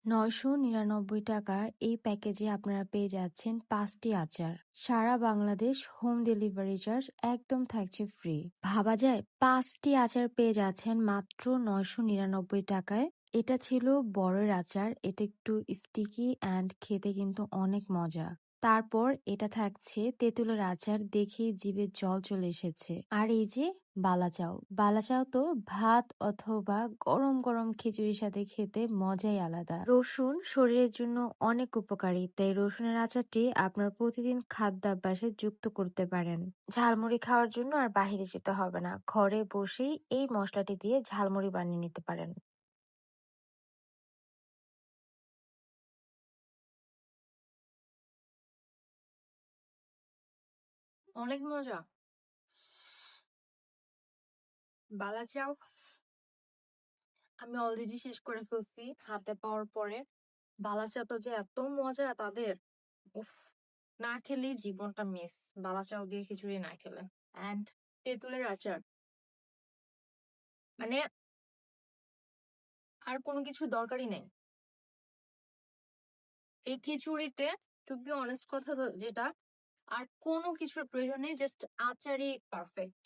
৳৯৯৯ এই প্যাকেজে আপনারা পেয়ে যাচ্ছেন ৫টি আচার। সারা বাংলাদেশ হোম ডেলিভারি চার্জ একদম থাকছে ফ্রি। ভাবা যায় ৫টি আচার পেয়ে যাচ্ছেন মাত্র ৳৯৯৯ এটা ছিল বড়ের আচার। এটা একটু স্টিকি অ্যান্ড খেতে কিন্তু অনেক মজা। তারপর এটা থাকছে তেঁতুলের আচার, দেখেই জিভে জল চলে এসেছে। আর এই যে বালাচাও। বালাচাও তো ভাত অথবা গরম গরম খিচুড়ির সাথে খেতে মজাই আলাদা। রসুন শরীরের জন্য অনেক উপকারী, তাই রসুনের আচারটি আপনার প্রতিদিন খাদ্যাভ্যাসে যুক্ত করতে পারেন। ঝালমুড়ি খাওয়ার জন্য আর বাহিরে যেতে হবে না, ঘরে বসেই এই মশলাটি দিয়ে ঝালমুড়ি বানিয়ে নিতে পারেন। অনেক মজা। বালাচাও আমি অলরেডি শেষ করে ফেলছি হাতে পাওয়ার পরে। বালাচাটা যে এত মজা তাদের, উফ, না খেলেই জীবনটা মিস। বালাচাও দিয়ে খিচুড়ি না খেলে। অ্যান্ড তেঁতুলের আচার, মানে আর কোনো কিছু দরকারই নেই এই খিচুড়িতে। টু বি অনেস্ট কথা যেটা, আর কোনো কিছুর প্রয়োজন নেই, জাস্ট আচারই পারফেক্ট।